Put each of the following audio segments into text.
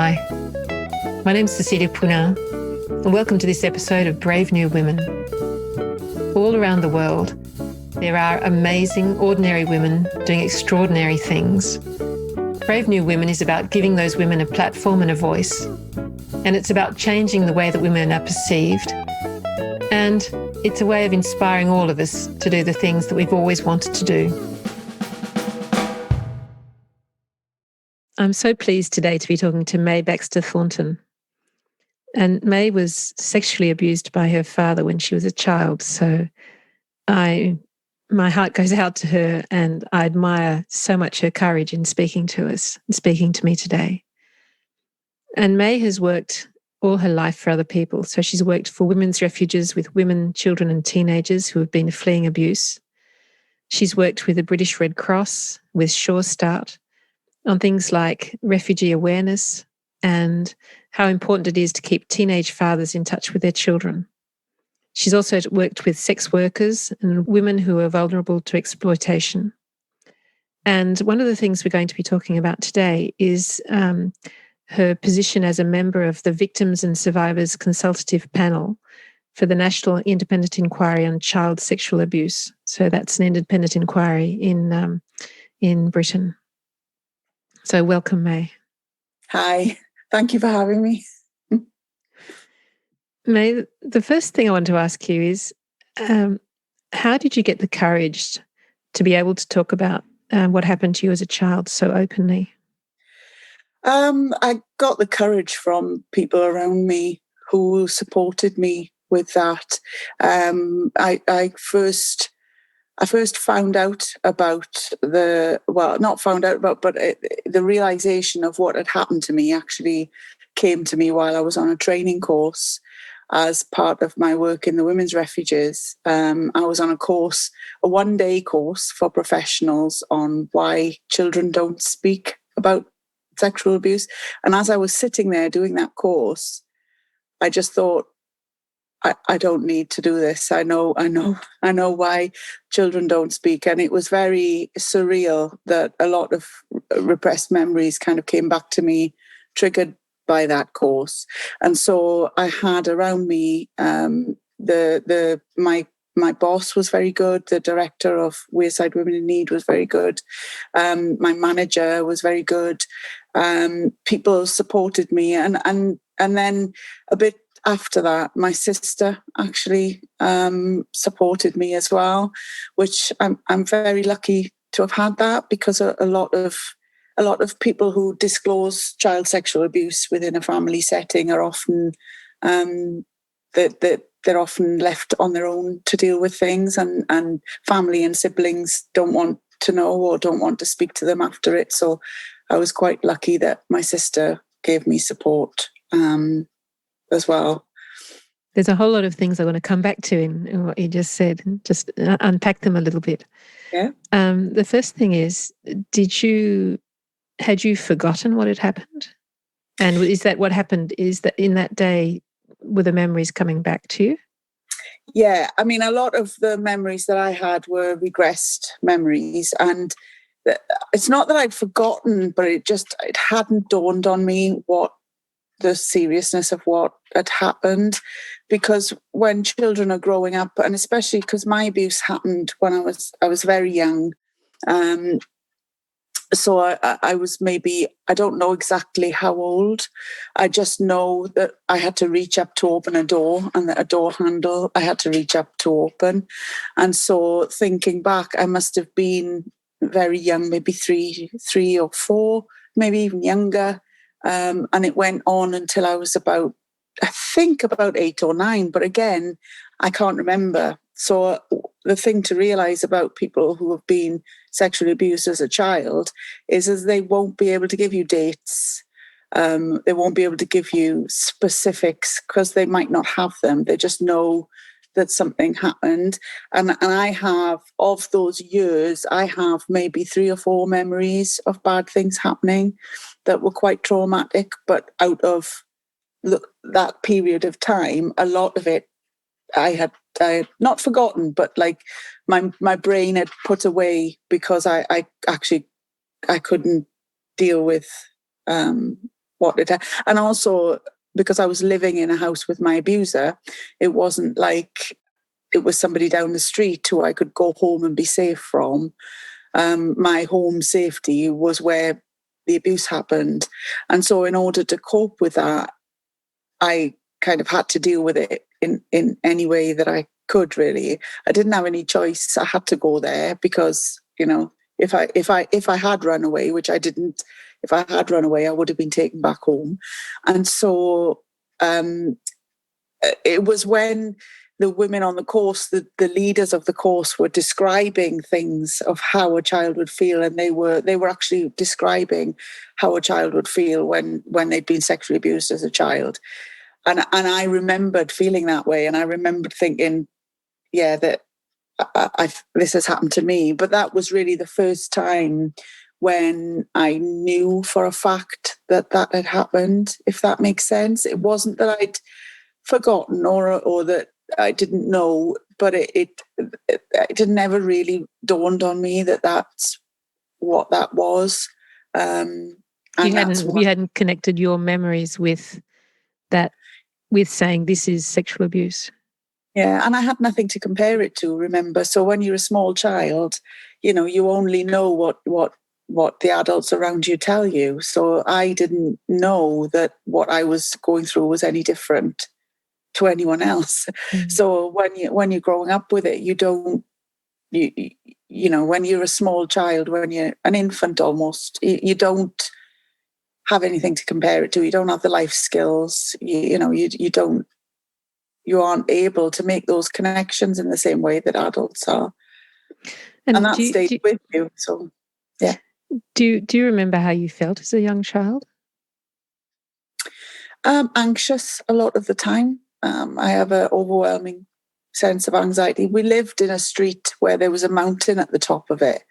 Hi, my name's Cecilia Puna, and welcome to this episode of Brave New Women. All around the world, there are amazing, ordinary women doing extraordinary things. Brave New Women is about giving those women a platform and a voice, and it's about changing the way that women are perceived. And it's a way of inspiring all of us to do the things that we've always wanted to do. I'm so pleased today to be talking to May Baxter Thornton. And May was sexually abused by her father when she was a child. So my heart goes out to her, and I admire so much her courage in speaking to us and speaking to me today. And May has worked all her life for other people. So she's worked for women's refuges with women, children and teenagers who have been fleeing abuse. She's worked with the British Red Cross, with Sure Start, on things like refugee awareness and how important it is to keep teenage fathers in touch with their children. She's also worked with sex workers and women who are vulnerable to exploitation. And one of the things we're going to be talking about today is her position as a member of the Victims and Survivors Consultative Panel for the National Independent Inquiry on Child Sexual Abuse. So that's an independent inquiry in Britain. So welcome, May. Hi, thank you for having me. May, the first thing I want to ask you is, how did you get the courage to be able to talk about what happened to you as a child so openly? I got the courage from people around me who supported me with that. I first found out about the realization of what had happened to me actually came to me while I was on a training course as part of my work in the women's refuges. I was on a one-day course for professionals on why children don't speak about sexual abuse. And as I was sitting there doing that course, I just thought, I don't need to do this. I know why children don't speak. And it was very surreal that a lot of repressed memories kind of came back to me, triggered by that course. And so I had around me, my boss was very good. The director of Wearside Women in Need was very good. My manager was very good. People supported me. And then a bit after that, my sister actually supported me as well, which I'm very lucky to have had that, because a lot of people who disclose child sexual abuse within a family setting are often they're often left on their own to deal with things, and family and siblings don't want to know or don't want to speak to them after it. So I was quite lucky that my sister gave me support as well. There's a whole lot of things I want to come back to in what you just said, and just unpack them a little bit. Yeah. The first thing is, had you forgotten what had happened? And is that what happened? Is that in that day, were the memories coming back to you? Yeah, I mean, a lot of the memories that I had were regressed memories, and it's not that I'd forgotten, but it hadn't dawned on me what the seriousness of what had happened. Because when children are growing up, and especially because my abuse happened when I was very young, so I was maybe, I don't know exactly how old. I just know that I had to reach up to open a door, and that a door handle I had to reach up to open. And so thinking back, I must have been very young, maybe three or four, maybe even younger. And it went on until I was about 8 or 9. But again, I can't remember. So the thing to realize about people who have been sexually abused as a child is they won't be able to give you dates. They won't be able to give you specifics because they might not have them. They just know that something happened. And I have, of those years, I have maybe 3 or 4 memories of bad things happening that were quite traumatic. But out of that period of time, a lot of it I had not forgotten, but like my brain had put away because I couldn't deal with what it, and also because I was living in a house with my abuser, it wasn't like it was somebody down the street who I could go home and be safe from. My home safety was where the abuse happened. And so in order to cope with that, I kind of had to deal with it in any way that I could, really. I didn't have any choice. I had to go there because, you know, if I had run away, which I didn't, if I had run away, I would have been taken back home. And so it was when the women on the course, the leaders of the course, were describing things of how a child would feel, and they were actually describing how a child would feel when they'd been sexually abused as a child. And I remembered feeling that way, and I remembered thinking, yeah, that this has happened to me. But that was really the first time when I knew for a fact that had happened, if that makes sense. It wasn't that I'd forgotten or that I didn't know, but it never really dawned on me that that's what that was. And you hadn't connected your memories with that, with saying this is sexual abuse. Yeah, and I had nothing to compare it to, remember. So when you're a small child, you know, you only know what the adults around you tell you. So I didn't know that what I was going through was any different to anyone else. Mm. So when you're growing up with it, you know, when you're a small child, when you're an infant almost, you don't have anything to compare it to. You don't have the life skills. You aren't able to make those connections in the same way that adults are. And that stayed with you. So, yeah. Do you remember how you felt as a young child? Anxious a lot of the time. I have an overwhelming sense of anxiety. We lived in a street where there was a mountain at the top of it.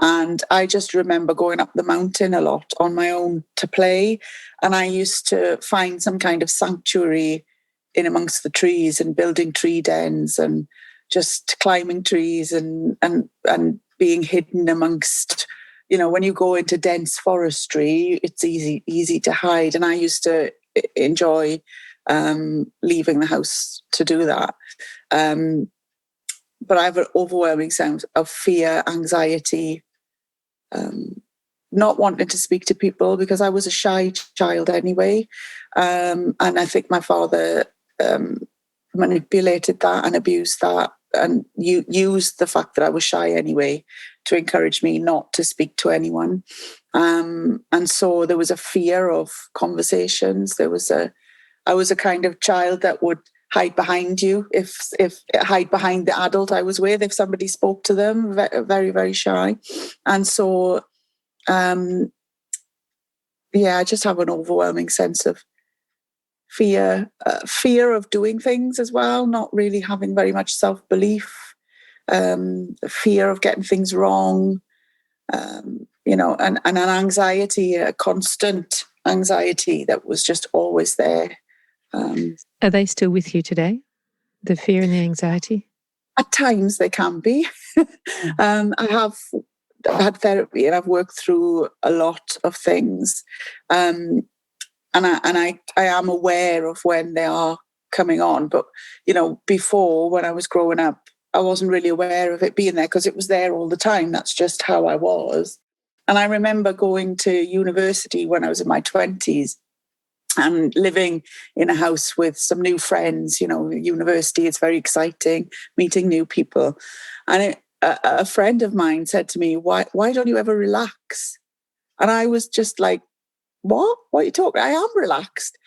And I just remember going up the mountain a lot on my own to play. And I used to find some kind of sanctuary in amongst the trees and building tree dens and just climbing trees and being hidden amongst, you know, when you go into dense forestry, it's easy to hide. And I used to enjoy leaving the house to do that. But I have an overwhelming sense of fear, anxiety, not wanting to speak to people because I was a shy child anyway. And I think my father manipulated that and abused that and used the fact that I was shy anyway to encourage me not to speak to anyone. And so there was a fear of conversations. I was a kind of child that would hide behind you, if hide behind the adult I was with if somebody spoke to them. Very, very shy. And so, I just have an overwhelming sense of fear of doing things as well, not really having very much self-belief, fear of getting things wrong, you know, and an anxiety, a constant anxiety that was just always there. Are they still with you today, the fear and the anxiety? At times they can be. I have had therapy and I've worked through a lot of things. And I am aware of when they are coming on. But, you know, before, when I was growing up, I wasn't really aware of it being there because it was there all the time. That's just how I was. And I remember going to university when I was in my 20s and living in a house with some new friends. You know, university is very exciting, meeting new people. And a friend of mine said to me, why don't you ever relax? And I was just like, what are you talking? I am relaxed.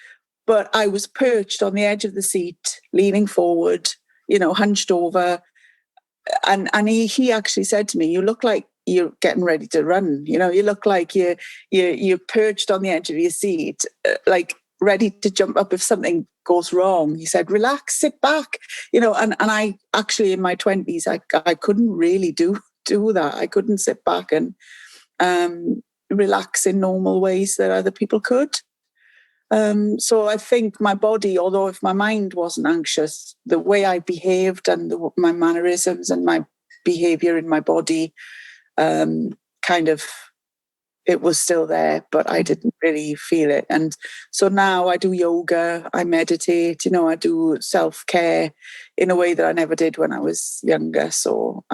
But I was perched on the edge of the seat, leaning forward, you know, hunched over. And he actually said to me, you look like you're getting ready to run. You know, you look like you're perched on the edge of your seat, like ready to jump up if something goes wrong. He said, relax, sit back, you know, and I actually in my 20s, I couldn't really do that. I couldn't sit back and relax in normal ways that other people could. So I think my body, although if my mind wasn't anxious, the way I behaved and my mannerisms and my behavior in my body kind of it was still there, but I didn't really feel it. And so now I do yoga, I meditate, I do self-care in a way that I never did when I was younger. So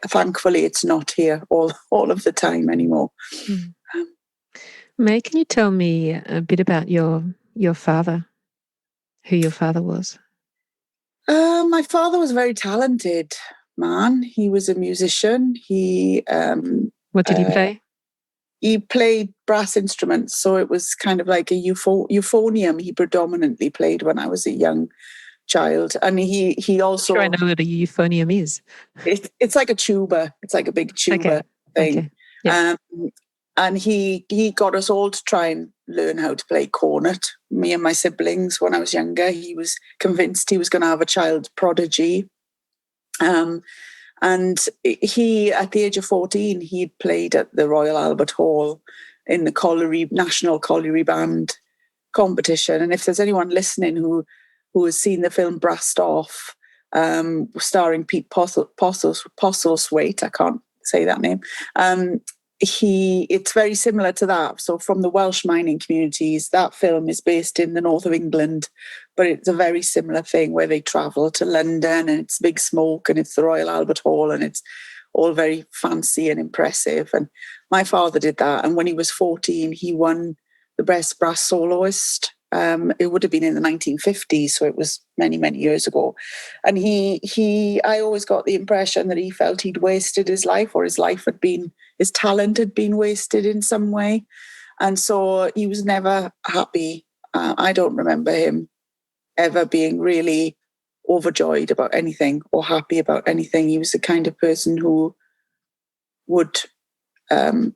thankfully it's not here all of the time anymore. Mm. May, can you tell me a bit about your father, who your father was? My father was a very talented man. He was a musician. What did he play? He played brass instruments, so it was kind of like a euphonium. He predominantly played when I was a young child, and he also. Sure, I know what a euphonium is. It's like a tuba. It's like a big tuba thing. Okay. Yeah. And he got us all to try and learn how to play cornet. Me and my siblings, when I was younger, he was convinced he was going to have a child prodigy. And he, at the age of 14, he'd played at the Royal Albert Hall in the National Colliery Band competition. And if there's anyone listening who has seen the film Brassed Off, starring Pete Postlethwaite, I can't say that name, it's very similar to that. So from the Welsh mining communities, that film is based in the north of England, but it's a very similar thing where they travel to London and it's big smoke and it's the Royal Albert Hall and it's all very fancy and impressive. And my father did that. And when he was 14, he won the Best Brass Soloist. It would have been in the 1950s, so it was many, many years ago. And I always got the impression that he felt he'd wasted his life, or his talent had been wasted in some way. And so he was never happy. I don't remember him ever being really overjoyed about anything or happy about anything. He was the kind of person who would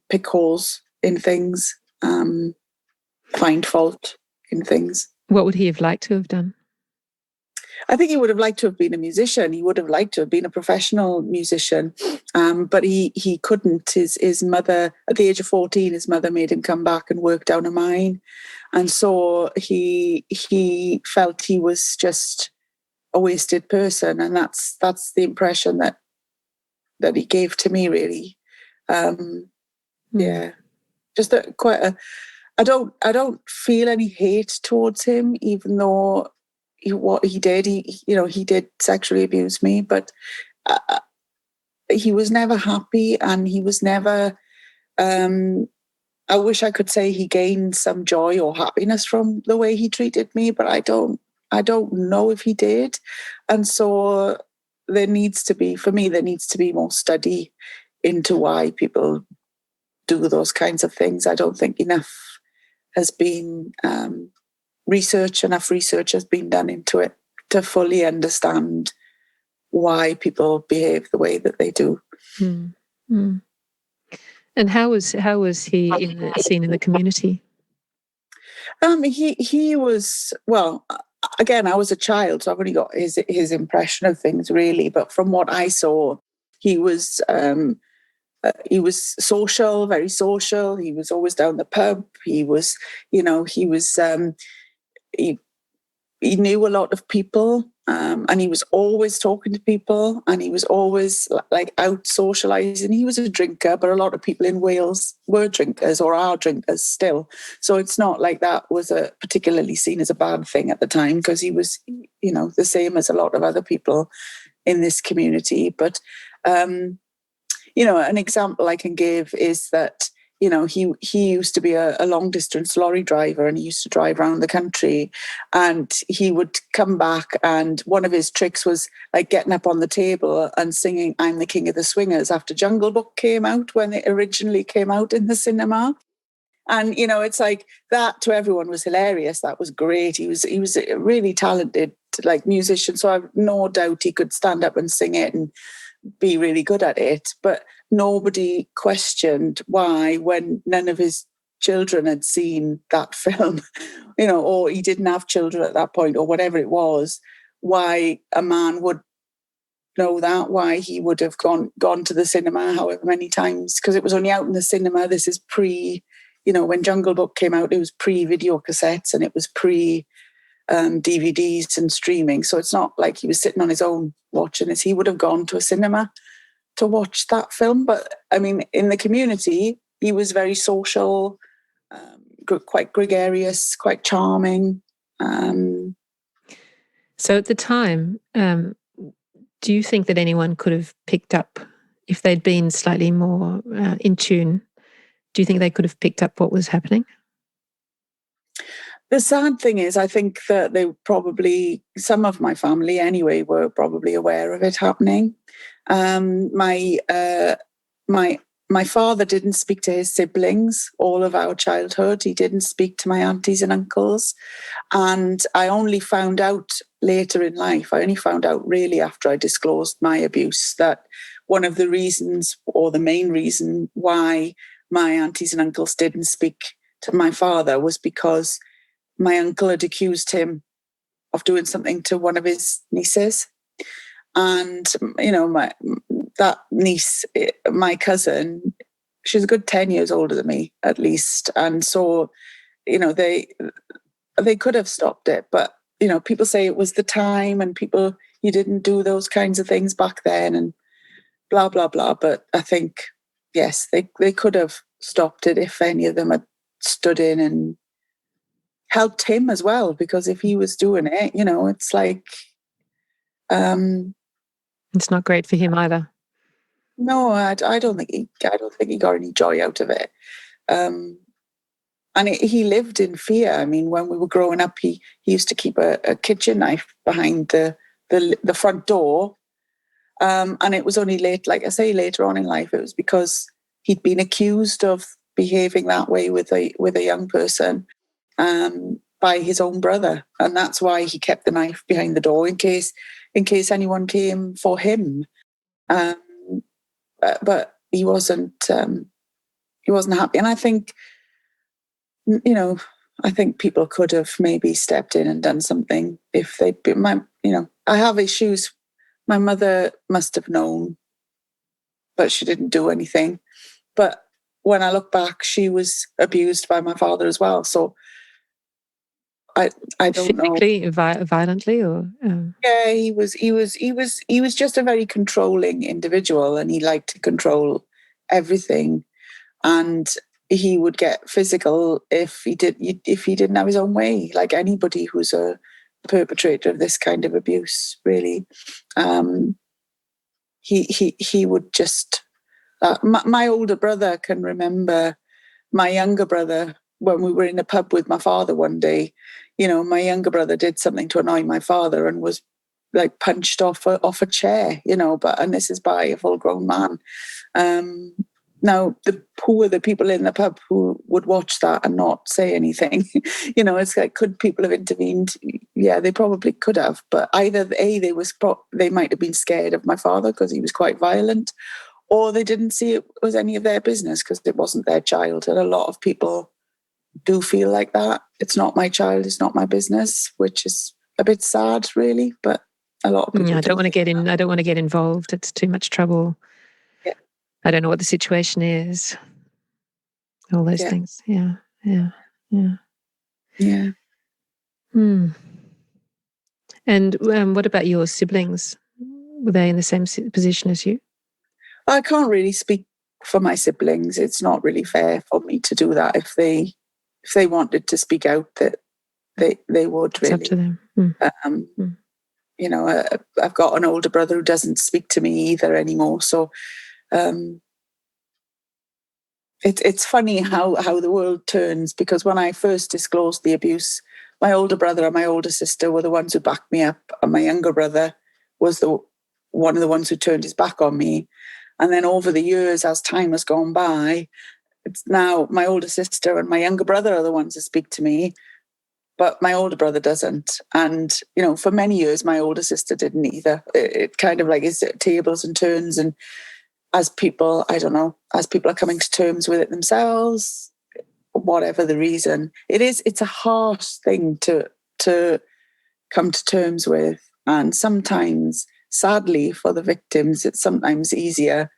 pick holes in things, find fault in things. What would he have liked to have done? I think he would have liked to have been a musician. He would have liked to have been a professional musician, but he couldn't. His mother, at the age of 14, his mother made him come back and work down a mine, and so he felt he was just a wasted person, and that's the impression that he gave to me, really. Yeah, just I don't feel any hate towards him, even though what he did, he did sexually abuse me, but he was never happy, and he was never. I wish I could say he gained some joy or happiness from the way he treated me, but I don't know if he did, and so there needs to be more study into why people do those kinds of things. I don't think enough has been enough research has been done into it to fully understand why people behave the way that they do. And how was he seen in the community? He was, well, again, I was a child, so I've only got his impression of things, really. But from what I saw, he was social, very social. He was always down the pub. He knew a lot of people, and he was always talking to people, and he was always like out socializing. He was a drinker, but a lot of people in Wales were drinkers or are drinkers still. So it's not like that was particularly seen as a bad thing at the time, because he was, the same as a lot of other people in this community. But an example I can give is that, he used to be a long distance lorry driver, and he used to drive around the country, and he would come back, and one of his tricks was like getting up on the table and singing "I'm the King of the Swingers" after Jungle Book came out, when it originally came out in the cinema. And, it's like that to everyone was hilarious. That was great. He was a really talented musician. So I've no doubt he could stand up and sing it and be really good at it. But nobody questioned why, when none of his children had seen that film, or he didn't have children at that point, or whatever it was, why a man would know that, why he would have gone to the cinema however many times, because it was only out in the cinema. This is pre, when Jungle Book came out, it was pre-video cassettes, and it was pre DVDs and streaming. So it's not like he was sitting on his own watching this. He would have gone to a cinema to watch that film. But I mean, in the community, he was very social, quite gregarious, quite charming. So at the time, do you think that anyone could have picked up, if they'd been slightly more in tune, do you think they could have picked up what was happening? The sad thing is, I think that they probably, some of my family anyway, were probably aware of it happening. My father didn't speak to his siblings all of our childhood. He didn't speak to my aunties and uncles. And I only found out later in life, I only found out really after I disclosed my abuse, that one of the reasons, or the main reason, why my aunties and uncles didn't speak to my father was because my uncle had accused him of doing something to one of his nieces. And, that niece, my cousin, she's a good 10 years older than me, at least. And so, they could have stopped it. But, people say it was the time and you didn't do those kinds of things back then and blah, blah, blah. But I think, yes, they could have stopped it if any of them had stood in and helped him as well, because if he was doing it, it's like it's not great for him either. No, I don't think he got any joy out of it. And he lived in fear. I mean, when we were growing up, he used to keep a kitchen knife behind the front door. And it was only later on in life, it was because he'd been accused of behaving that way with a young person. By his own brother, and that's why he kept the knife behind the door in case anyone came for him. But he wasn't happy, and I think I think people could have maybe stepped in and done something if they'd been. I have issues. My mother must have known, but she didn't do anything. But when I look back, she was abused by my father as well. So I don't know. Physically, violently, or yeah, he was just a very controlling individual, and he liked to control everything. And he would get physical if he didn't have his own way, like anybody who's a perpetrator of this kind of abuse. Really, he would just. My older brother can remember my younger brother when we were in a pub with my father one day. My younger brother did something to annoy my father and was like punched off a chair, and this is by a full grown man. Now, who were the people in the pub who would watch that and not say anything? It's like, could people have intervened? Yeah, they probably could have. But either they might have been scared of my father because he was quite violent, or they didn't see it was any of their business because it wasn't their child. And a lot of people do feel like that. It's not my child, it's not my business, which is a bit sad, really. But a lot of people. I don't want to get in. I don't want to get involved. It's too much trouble. Yeah. I don't know what the situation is. All those things. Yeah. And what about your siblings? Were they in the same position as you? I can't really speak for my siblings. It's not really fair for me to do that. If they wanted to speak out, that they would. It's really. Up to them. I've got an older brother who doesn't speak to me either anymore. So it's funny how the world turns, because when I first disclosed the abuse, my older brother and my older sister were the ones who backed me up, and my younger brother was one of the ones who turned his back on me. And then over the years, as time has gone by, it's now my older sister and my younger brother are the ones who speak to me, but my older brother doesn't. And, for many years, my older sister didn't either. It kind of like is tables and turns. And as people are coming to terms with it themselves, whatever the reason, it's a harsh thing to come to terms with. And sometimes, sadly, for the victims, it's sometimes easier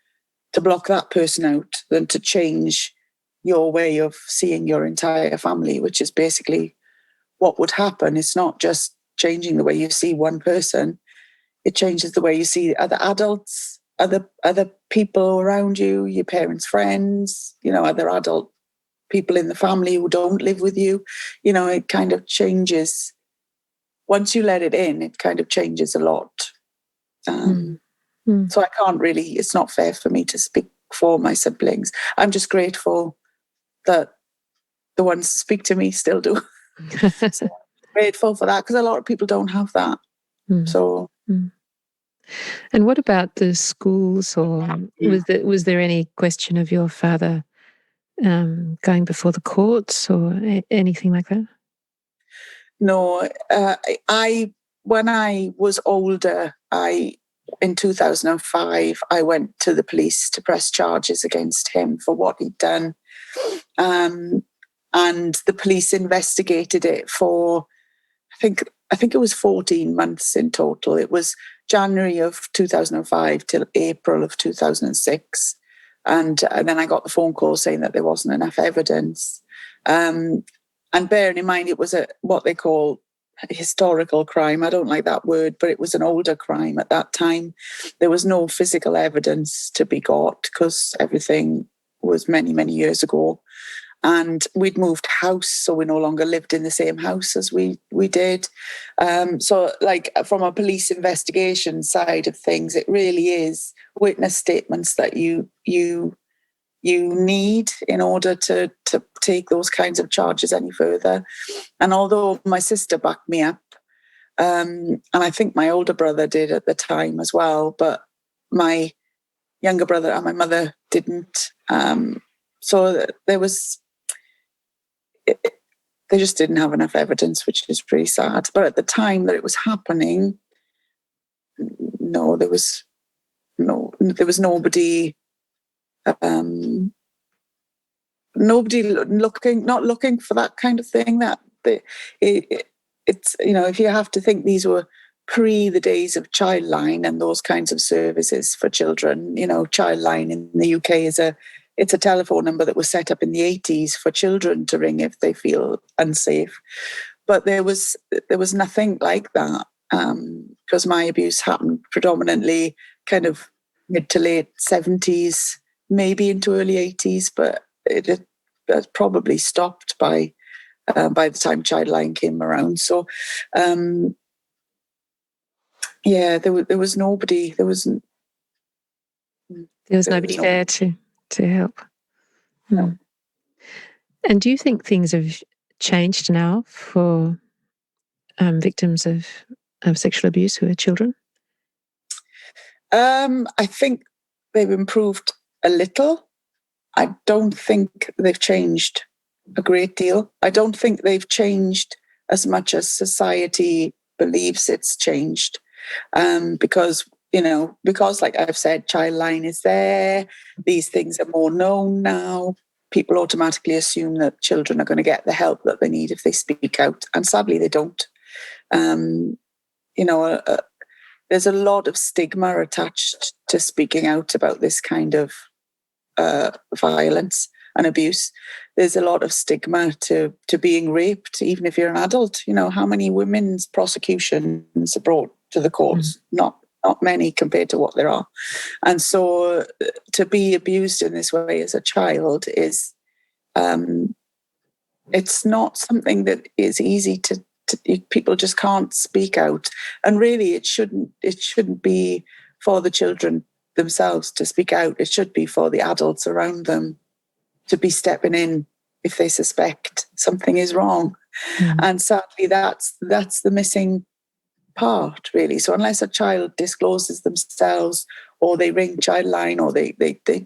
to block that person out than to change your way of seeing your entire family, which is basically what would happen. It's not just changing the way you see one person. It changes the way you see other adults, other people around you, your parents' friends, other adult people in the family who don't live with you. It kind of changes. Once you let it in, it kind of changes a lot. So I can't really, it's not fair for me to speak for my siblings. I'm just grateful that the ones who speak to me still do. So grateful for that, because a lot of people don't have that. So. And what about the schools, or was there any question of your father going before the courts or anything like that? No, when I was older, in 2005, I went to the police to press charges against him for what he'd done. And the police investigated it for, I think it was 14 months in total. It was January of 2005 till April of 2006. And then I got the phone call saying that there wasn't enough evidence. And bearing in mind, it was what they call a historical crime. I don't like that word, but it was an older crime at that time. There was no physical evidence to be got because everything was many, many years ago. And we'd moved house, so we no longer lived in the same house as we did. So, like, from a police investigation side of things, it really is witness statements that you need in order to take those kinds of charges any further. And although my sister backed me up, and I think my older brother did at the time as well, but my younger brother and my mother didn't. So there was... they just didn't have enough evidence, which is pretty sad. But at the time that it was happening, there was nobody not looking for that kind of thing. It's if you have to think, these were pre the days of Childline and those kinds of services for children. Childline in the UK it's a telephone number that was set up in the 80s for children to ring if they feel unsafe. But there was nothing like that, because my abuse happened predominantly kind of mid to late 70s, maybe into early 80s, but it probably stopped by the time Childline came around. So, there was nobody. There was nobody there to help. No. And do you think things have changed now for victims of sexual abuse who are children? I think they've improved a little. I don't think they've changed a great deal. I don't think they've changed as much as society believes it's changed, because like I've said, Childline is there. These things are more known now. People automatically assume that children are going to get the help that they need if they speak out, and sadly they don't. There's a lot of stigma attached to speaking out about this kind of violence and abuse. There's a lot of stigma to being raped, even if you're an adult. How many women's prosecutions are brought to the courts? Not many compared to what there are. And so to be abused in this way as a child is, it's not something that is easy to people just can't speak out. And really it shouldn't be for the children themselves to speak out. It should be for the adults around them to be stepping in if they suspect something is wrong. And sadly that's the missing part, really. So unless a child discloses themselves, or they ring Childline, or they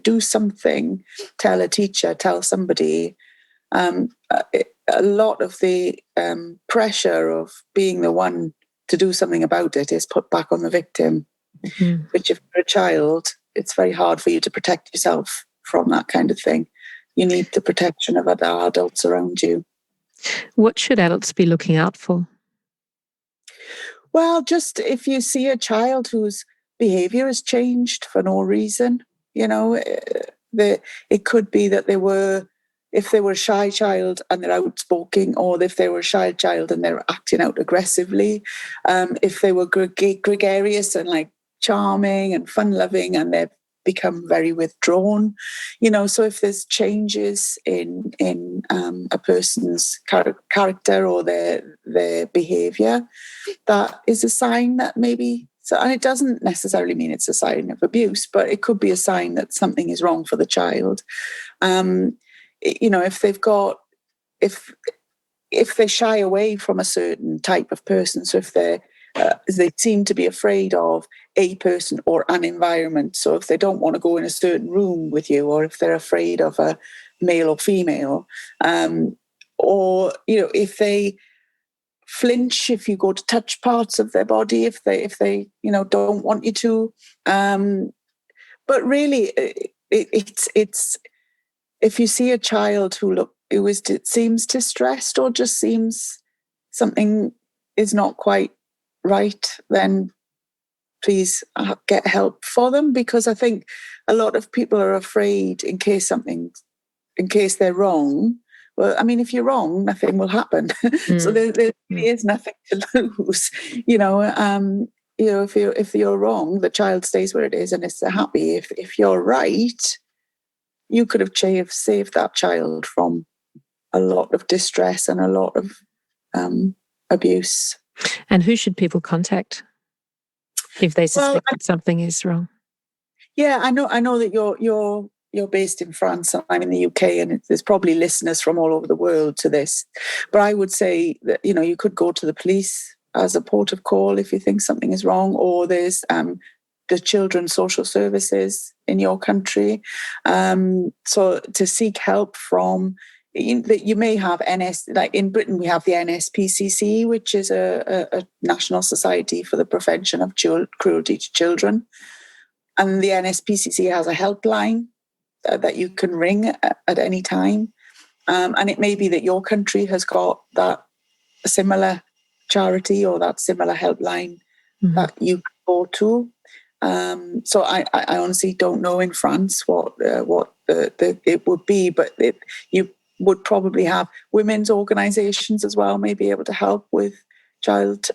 do something, tell a teacher, tell somebody, a lot of the pressure of being the one to do something about it is put back on the victim. Which, if you're a child, it's very hard for you to protect yourself from that kind of thing. You need the protection of other adults around you. What should adults be looking out for? Well, just if you see a child whose behaviour has changed for no reason, it could be that if they were a shy child and they're outspoken, or if they were a shy child and they're acting out aggressively, if they were gregarious and like charming and fun-loving, and they've become very withdrawn. So if there's changes in a person's character or their behaviour, that is a sign that maybe. So, and it doesn't necessarily mean it's a sign of abuse, but it could be a sign that something is wrong for the child. If they've got, if they shy away from a certain type of person, so if they seem to be afraid of a person or an environment, so if they don't want to go in a certain room with you, or if they're afraid of a male or female, or if they flinch if you go to touch parts of their body, if they don't want you to, but really it's if you see a child who seems distressed or just seems something is not quite right, then please get help for them, because I think a lot of people are afraid in case they're wrong. Well, I mean, if you're wrong, nothing will happen. So there really is nothing to lose. If you're wrong, the child stays where it is and is happy. If you're right, you could have saved that child from a lot of distress and a lot of abuse. And who should people contact if they suspect that something is wrong? Yeah, I know that you're based in France and I'm in the UK, and there's probably listeners from all over the world to this. But I would say that, you could go to the police as a port of call if you think something is wrong, or there's the children's social services in your country. So to seek help from, you may have like in Britain, we have the NSPCC, which is a National Society for the Prevention of Cruelty to Children. And the NSPCC has a helpline that you can ring at any time. And it may be that your country has got that similar charity or that similar helpline that you go to. So I honestly don't know in France what it would be, but you would probably have women's organisations as well, may be able to help with child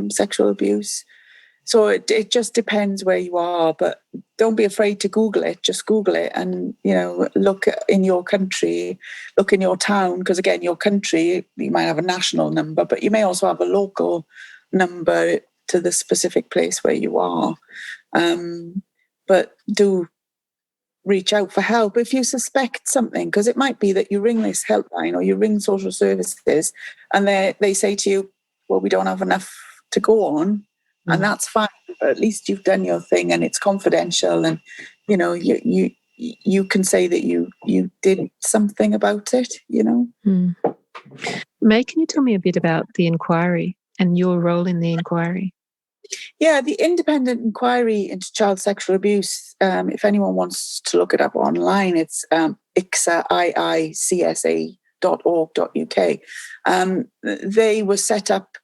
sexual abuse. So it just depends where you are, but don't be afraid to Google it. Just Google it and, look in your country, look in your town, because again, your country, you might have a national number, but you may also have a local number to the specific place where you are. But do reach out for help if you suspect something, because it might be that you ring this helpline or you ring social services and they say to you, well, we don't have enough to go on. And that's fine, but at least you've done your thing and it's confidential, and you can say that you did something about it. May, can you tell me a bit about the inquiry and your role in the inquiry? Yeah, the Independent Inquiry into Child Sexual Abuse, if anyone wants to look it up online, it's iicsa.org.uk. They were set up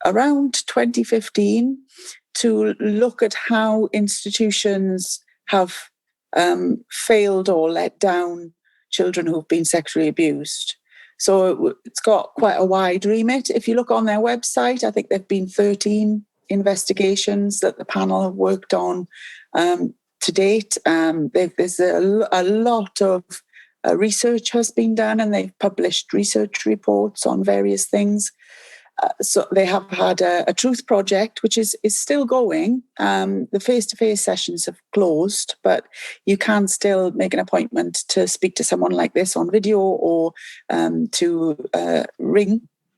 around 2015 to look at how institutions have failed or let down children who've been sexually abused. So it's got quite a wide remit. If you look on their website, I think there've been 13 investigations that the panel have worked on to date. There's a lot of research has been done, and they've published research reports on various things. So they have had a truth project, which is still going. The face-to-face sessions have closed, but you can still make an appointment to speak to someone like this on video, or to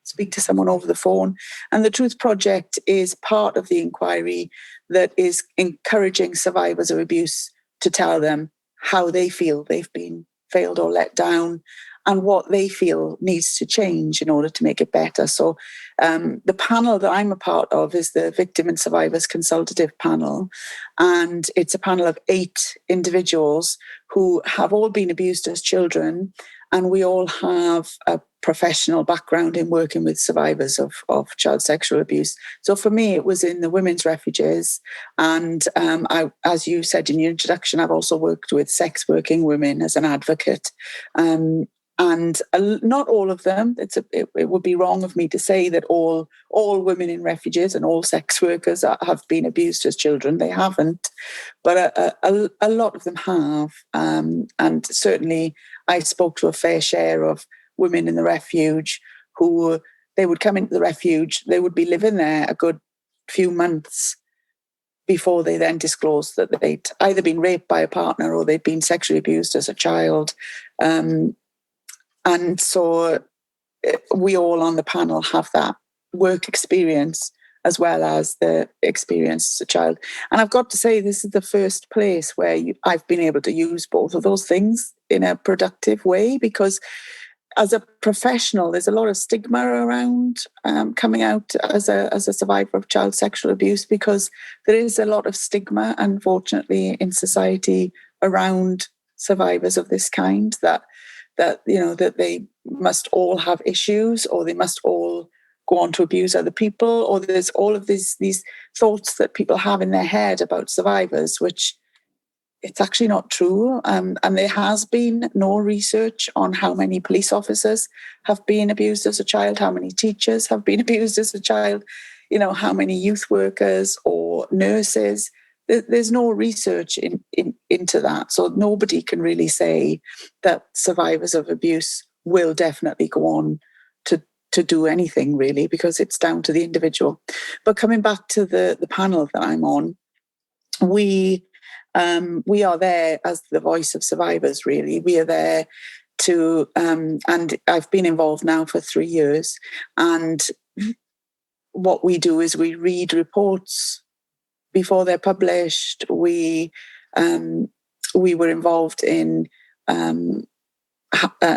speak to someone over the phone. And the truth project is part of the inquiry that is encouraging survivors of abuse to tell them how they feel they've been failed or let down, and what they feel needs to change in order to make it better. So the panel that I'm a part of is the Victim and Survivors Consultative Panel. And it's a panel of 8 individuals who have all been abused as children. And we all have a professional background in working with survivors of child sexual abuse. So for me, it was in the women's refuges. And as you said in your introduction, I've also worked with sex working women as an advocate. And not all of them. It would be wrong of me to say that all women in refuges and all sex workers have been abused as children. They haven't, but a lot of them have. And certainly, I spoke to a fair share of women in the refuge who they would come into the refuge. They would be living there a good few months before they then disclosed that they'd either been raped by a partner or they'd been sexually abused as a child. And so we all on the panel have that work experience as well as the experience as a child. And I've got to say, this is the first place where I've been able to use both of those things in a productive way, because as a professional, there's a lot of stigma around coming out as a survivor of child sexual abuse, because there is a lot of stigma, unfortunately, in society around survivors of this kind, that they must all have issues, or they must all go on to abuse other people, or there's all of these thoughts that people have in their head about survivors, which it's actually not true. And there has been no research on how many police officers have been abused as a child, how many teachers have been abused as a child, how many youth workers or nurses. There's no research into that. So nobody can really say that survivors of abuse will definitely go on to do anything, really, because it's down to the individual. But coming back to the panel that I'm on, we are there as the voice of survivors, really. We are there to, and I've been involved now for 3 years. And what we do is we read reports before they're published. We were involved in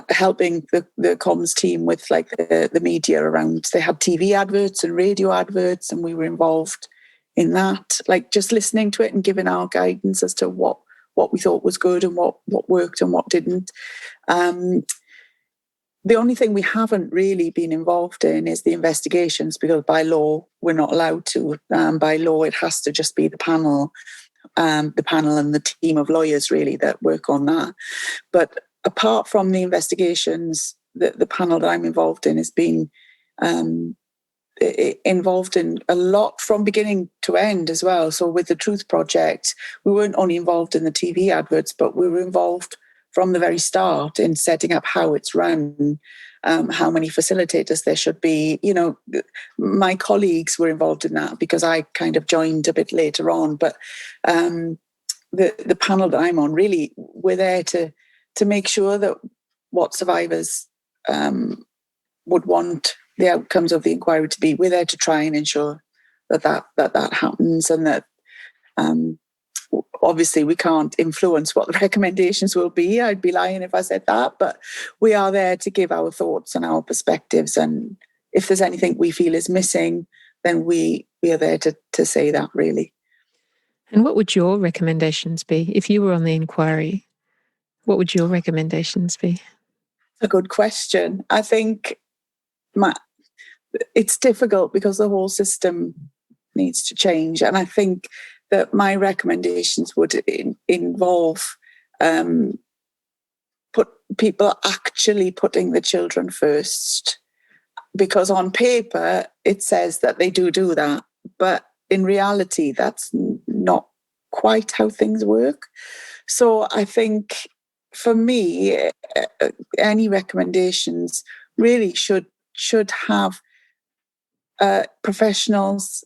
helping the comms team with like the media around. They had TV adverts and radio adverts, and we were involved in that, like just listening to it and giving our guidance as to what we thought was good and what worked and what didn't. The only thing we haven't really been involved in is the investigations, because by law we're not allowed to. By law, it has to just be the panel and the team of lawyers really that work on that. But apart from the investigations, the panel that I'm involved in has been involved in a lot from beginning to end as well. So with the Truth Project, we weren't only involved in the TV adverts, but we were involved from the very start in setting up how it's run, how many facilitators there should be. My colleagues were involved in that because I kind of joined a bit later on. But the panel that I'm on, really, we're there to make sure that what survivors would want the outcomes of the inquiry to be. We're there to try and ensure that happens, and that obviously we can't influence what the recommendations will be. I'd be lying if I said that, but we are there to give our thoughts and our perspectives, and if there's anything we feel is missing, then we are there to say that, really. And what would your recommendations be if you were on the inquiry? What would your recommendations be? A good question. I think it's difficult because the whole system needs to change. And I think that my recommendations would involve people actually putting the children first. Because on paper, it says that they do that. But in reality, that's not quite how things work. So I think for me, any recommendations really should have professionals,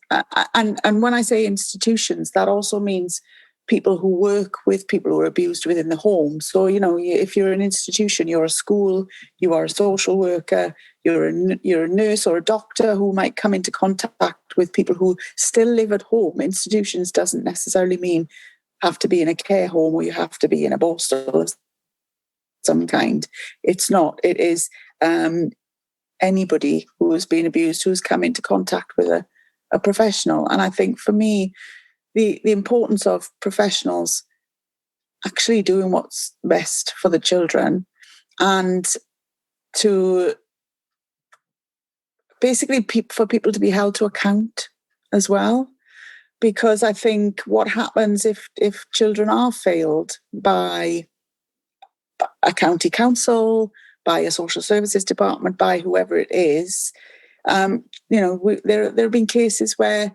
and when I say institutions, that also means people who work with people who are abused within the home. So, if you're an institution, you're a school, you are a social worker, you're a nurse or a doctor who might come into contact with people who still live at home. Institutions doesn't necessarily mean have to be in a care home or you have to be in a hostel of some kind. It's not. It is anybody who has been abused who's come into contact with a professional. And I think for me, the importance of professionals actually doing what's best for the children, and to basically for people to be held to account as well. Because I think what happens if children are failed by a county council, by a social services department, by whoever it is. There have been cases where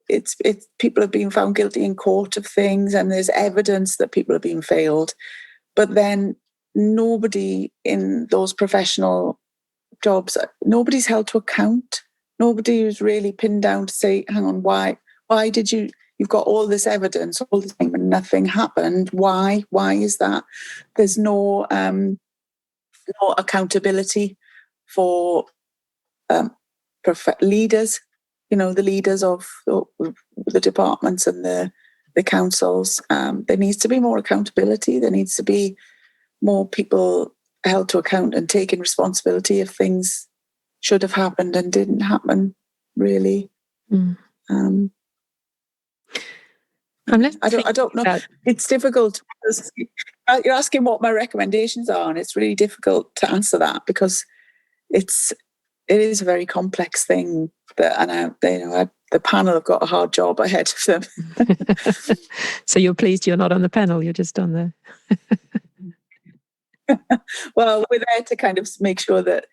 it's people have been found guilty in court of things, and there's evidence that people have been failed, but then nobody in those professional jobs, nobody's held to account. Nobody is really pinned down to say, hang on, why did you've got all this evidence all the time and nothing happened? Why is that? There's no accountability for leaders, the leaders of the departments and the councils. There needs to be more accountability. There needs to be more people held to account and taking responsibility if things should have happened and didn't happen, really. I'm left I don't know. about... It's difficult. You're asking what my recommendations are, and it's really difficult to answer that because it is a very complex thing. The panel have got a hard job ahead of them. So you're pleased you're not on the panel, you're just on the... Well, we're there to kind of make sure that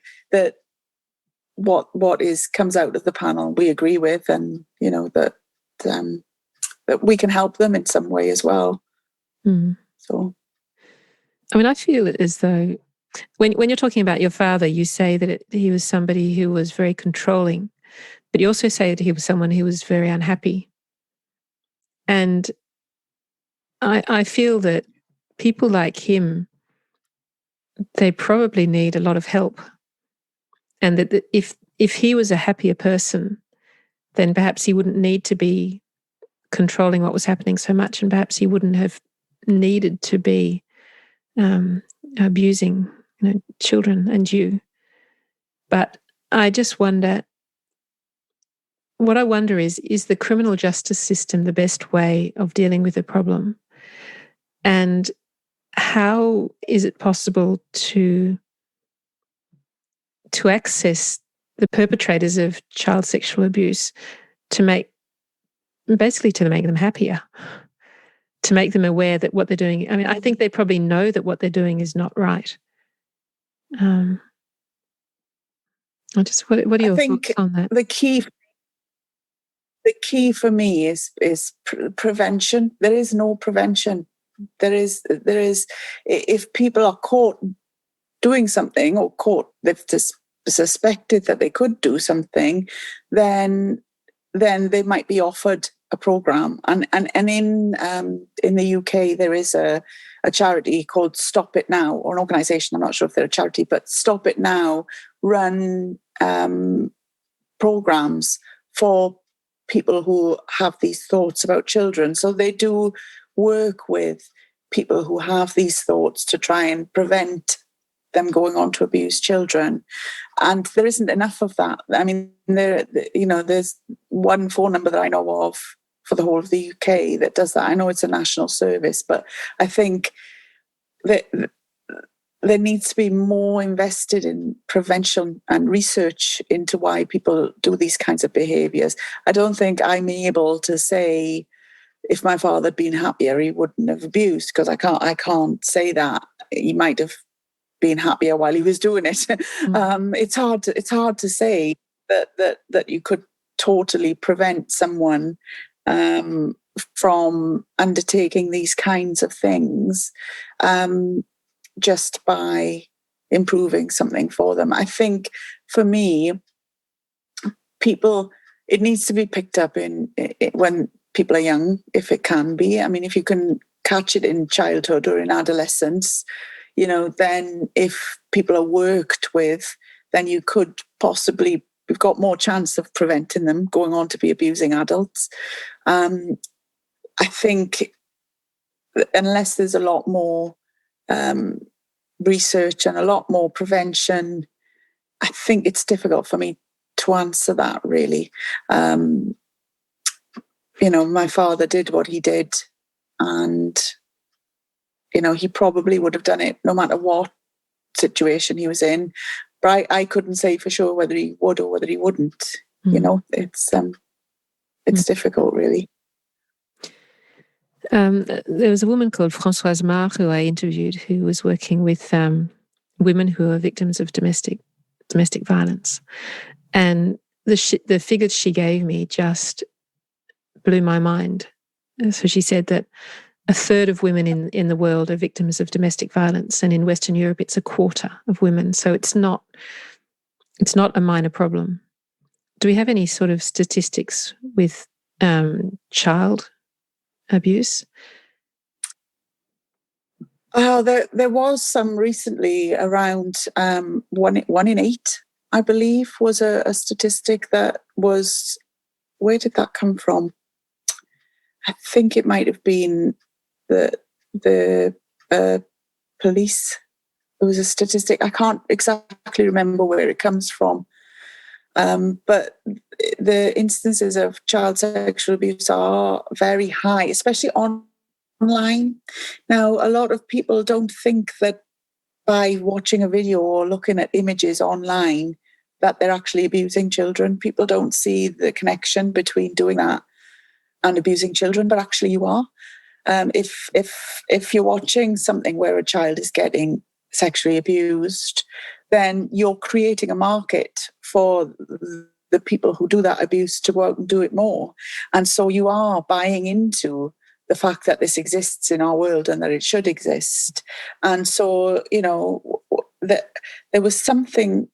what comes out of the panel we agree with, and that we can help them in some way as well. So, I mean, I feel it as though when you're talking about your father, you say that he was somebody who was very controlling, but you also say that he was someone who was very unhappy. And I feel that people like him, they probably need a lot of help. And that if he was a happier person, then perhaps he wouldn't need to be controlling what was happening so much, and perhaps he wouldn't have needed to be abusing children and you. But I just wonder, what I wonder is the criminal justice system the best way of dealing with the problem? And how is it possible to access the perpetrators of child sexual abuse to make them happier, to make them aware that what they're doing, I mean, I think they probably know that what they're doing is not right. What are your thoughts on that? The key for me is prevention. There is no prevention. There is if people are caught doing something, or they've suspected that they could do something, then they might be offered a program. And in the UK there is a charity called Stop It Now, or an organisation, I'm not sure if they're a charity, but Stop It Now run programs for people who have these thoughts about children. So they do work with people who have these thoughts to try and prevent them going on to abuse children. And there isn't enough of that. I mean, there's one phone number that I know of for the whole of the UK that does that. I know it's a national service, but I think that there needs to be more invested in prevention and research into why people do these kinds of behaviours. I don't think I'm able to say if my father had been happier, he wouldn't have abused, because I can't say that. He might have been happier while he was doing it. It's hard to say that you could totally prevent someone from undertaking these kinds of things just by improving something for them. I think for me, it needs to be picked up when people are young, if it can be. I mean, if you can catch it in childhood or in adolescence, then if people are worked with, then you could possibly, we've got more chance of preventing them going on to be abusing adults. I think unless there's a lot more research and a lot more prevention, I think it's difficult for me to answer that, really. My father did what he did, and he probably would have done it no matter what situation he was in. But I couldn't say for sure whether he would or whether he wouldn't. It's difficult, really. There was a woman called Françoise Mar who I interviewed, who was working with women who are victims of domestic violence. And the figures she gave me just blew my mind. So she said that a third of women in the world are victims of domestic violence, and in Western Europe, it's a quarter of women. So it's not a minor problem. Do we have any sort of statistics with child abuse? There was some recently around 1 in 8, I believe, was a statistic that was. Where did that come from? I think it might have been the police. It was a statistic. I can't exactly remember where it comes from. But the instances of child sexual abuse are very high, especially online. Now, a lot of people don't think that by watching a video or looking at images online that they're actually abusing children. People don't see the connection between doing that and abusing children, but actually you are. If you're watching something where a child is getting sexually abused, then you're creating a market for the people who do that abuse to go out and do it more. And so you are buying into the fact that this exists in our world and that it should exist. And so, there was something,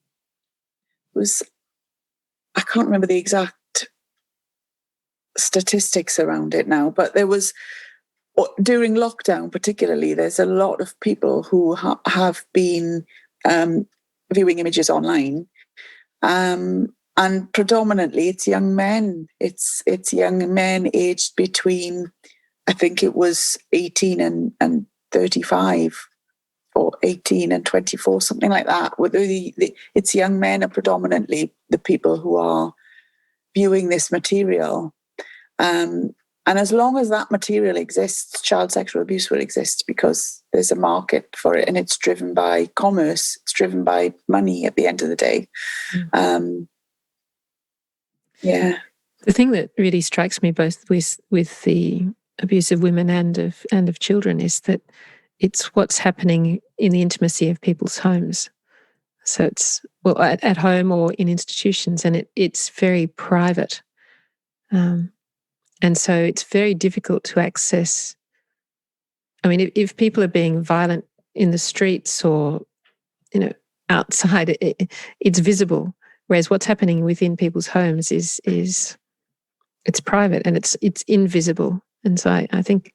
I can't remember the exact statistics around it now, but there was, during lockdown particularly, there's a lot of people who have been viewing images online, and predominantly it's young men. It's young men aged between, I think it was 18 and 35, or 18 and 24, something like that. It's young men are predominantly the people who are viewing this material. And as long as that material exists, child sexual abuse will exist because there's a market for it, and it's driven by commerce. It's driven by money at the end of the day. Yeah. The thing that really strikes me both with the abuse of women and of children is that it's what's happening in the intimacy of people's homes. So it's at home or in institutions, and it's very private. And so it's very difficult to access. I mean, if people are being violent in the streets or, outside, it's visible. Whereas what's happening within people's homes is it's private and it's invisible. And so I think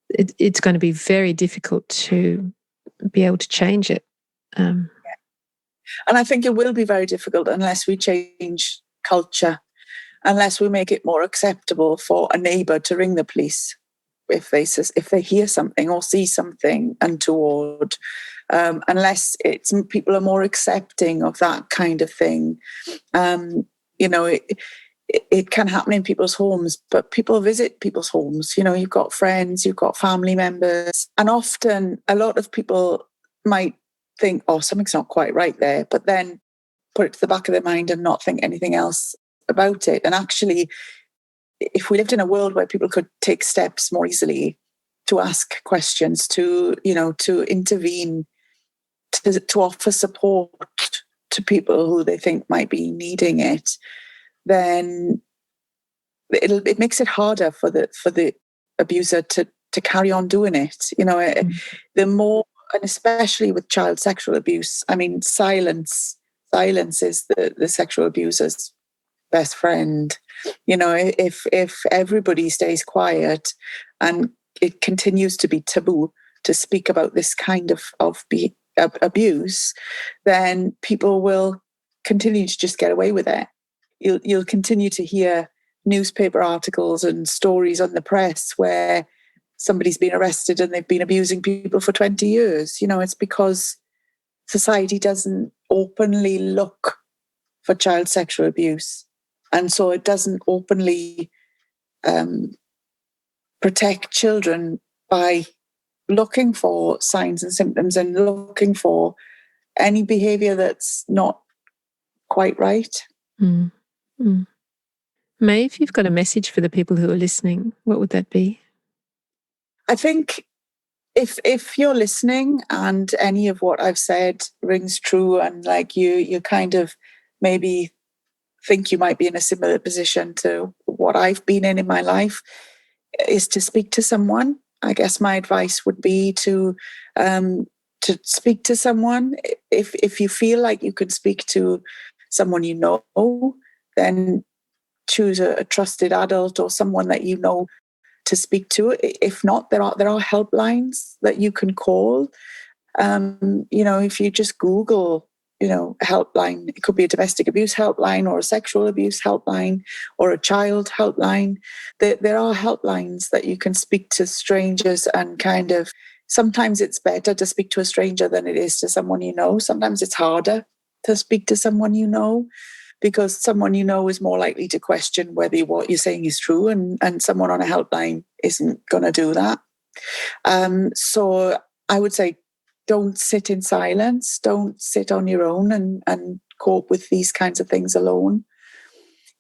it's going to be very difficult to be able to change it. And I think it will be very difficult unless we change culture, unless we make it more acceptable for a neighbour to ring the police if they hear something or see something untoward. Unless people are more accepting of that kind of thing. It can happen in people's homes, but people visit people's homes. You've got friends, you've got family members, and often a lot of people might think, oh, something's not quite right there, but then put it to the back of their mind and not think anything else about it. And actually, if we lived in a world where people could take steps more easily to ask questions, to intervene, to offer support to people who they think might be needing it, then it makes it harder for the abuser to carry on doing it. The more, and especially with child sexual abuse, I mean, silence is the sexual abuser's best friend. If everybody stays quiet and it continues to be taboo to speak about this kind of abuse, then people will continue to just get away with it. You'll continue to hear newspaper articles and stories on the press where somebody's been arrested and they've been abusing people for 20 years. It's because society doesn't openly look for child sexual abuse. And so it doesn't openly protect children by looking for signs and symptoms and looking for any behaviour that's not quite right. Mm. Mm. May, if you've got a message for the people who are listening, what would that be? I think if you're listening and any of what I've said rings true, and like you kind of maybe think you might be in a similar position to what I've been in my life, is to speak to someone. I guess my advice would be to speak to someone. If you feel like you can speak to someone you know, then choose a trusted adult or someone that you know to speak to. If not, there are helplines that you can call. If you just Google, helpline, it could be a domestic abuse helpline or a sexual abuse helpline or a child helpline. There are helplines that you can speak to strangers, and kind of sometimes it's better to speak to a stranger than it is to someone you know. Sometimes it's harder to speak to someone you know, because someone you know is more likely to question whether what you're saying is true, and someone on a helpline isn't going to do that. So I would say, don't sit in silence. Don't sit on your own and cope with these kinds of things alone.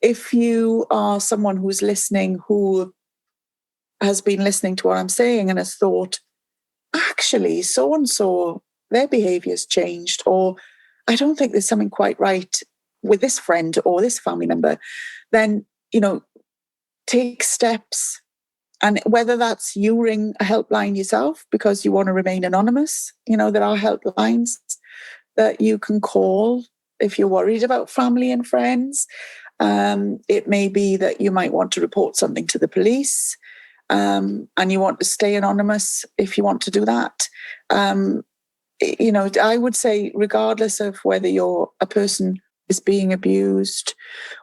If you are someone who's listening, who has been listening to what I'm saying and has thought, actually, so-and-so, their behavior's changed, or I don't think there's something quite right with this friend or this family member, then, take steps. And whether that's you ring a helpline yourself because you want to remain anonymous, there are helplines that you can call if you're worried about family and friends. It may be that you might want to report something to the police, and you want to stay anonymous if you want to do that. I would say, regardless of whether you're a person is being abused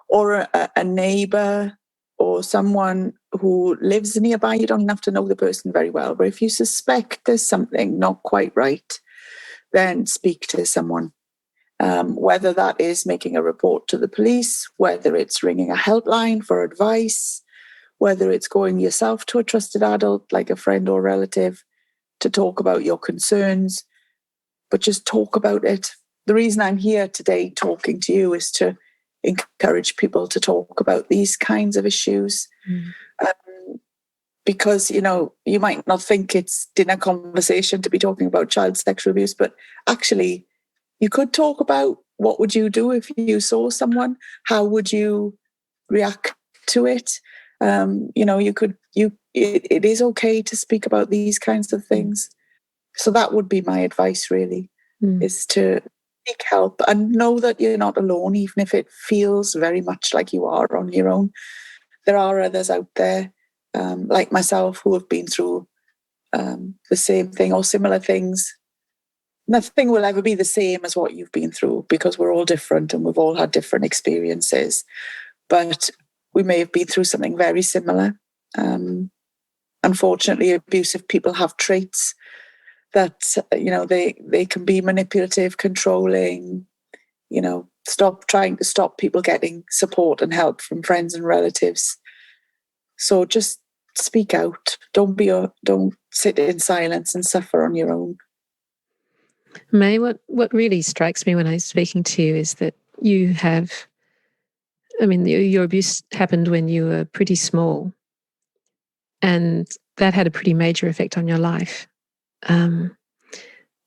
or a neighbor or someone who lives nearby, you don't even have to know the person very well. But if you suspect there's something not quite right, then speak to someone. Whether that is making a report to the police, whether it's ringing a helpline for advice, whether it's going yourself to a trusted adult like a friend or relative to talk about your concerns, but just talk about it. The reason I'm here today talking to you is to encourage people to talk about these kinds of issues. Because, you might not think it's dinner conversation to be talking about child sexual abuse, but actually you could talk about what would you do if you saw someone? How would you react to it? It is okay to speak about these kinds of things. So that would be my advice, really, is to seek help and know that you're not alone, even if it feels very much like you are on your own. There are others out there, like myself, who have been through the same thing or similar things. Nothing will ever be the same as what you've been through, because we're all different and we've all had different experiences. But we may have been through something very similar. Unfortunately, abusive people have traits that, they can be manipulative, controlling, trying to stop people getting support and help from friends and relatives. So just speak out. Don't sit in silence and suffer on your own. May, what really strikes me when I'm speaking to you is that you have, your abuse happened when you were pretty small, and that had a pretty major effect on your life.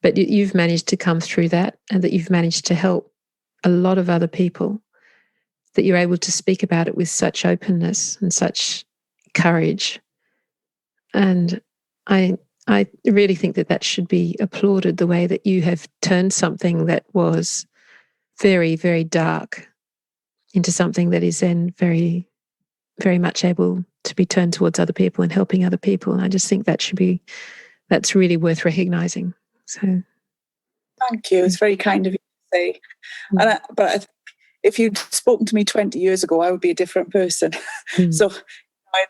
But you've managed to come through that, and that you've managed to help a lot of other people, that you're able to speak about it with such openness and such courage. And I really think that should be applauded, the way that you have turned something that was very, very dark into something that is then very, very much able to be turned towards other people and helping other people. And I just think that's really worth recognizing. So, thank you. It's very kind of you to say. But if you'd spoken to me 20 years ago, I would be a different person. So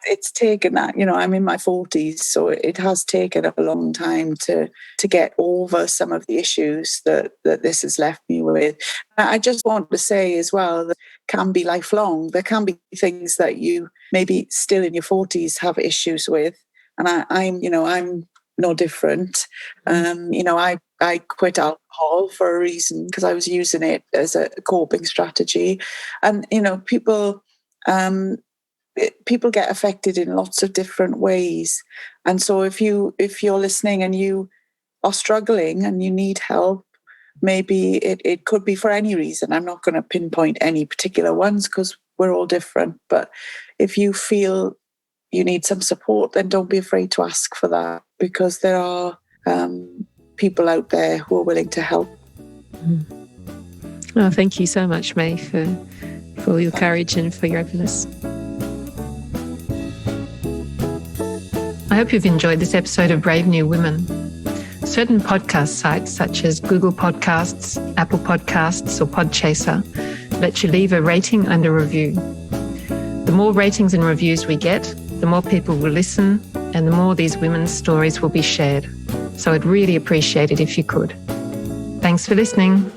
it's taken that, I'm in my 40s, so it has taken a long time to get over some of the issues that this has left me with. I just want to say as well that can be lifelong. There can be things that you maybe still in your 40s have issues with, and I'm no different. I quit alcohol for a reason, because I was using it as a coping strategy, and people people get affected in lots of different ways. And so if you're listening and you are struggling and you need help, maybe it could be for any reason. I'm not going to pinpoint any particular ones because we're all different. But if you feel you need some support, then don't be afraid to ask for that, because there are people out there who are willing to help. Oh, thank you so much, May, for your courage and for your openness. I hope you've enjoyed this episode of Brave New Women. Certain podcast sites such as Google Podcasts, Apple Podcasts, or Podchaser let you leave a rating and a review. The more ratings and reviews we get, the more people will listen and the more these women's stories will be shared. So I'd really appreciate it if you could. Thanks for listening.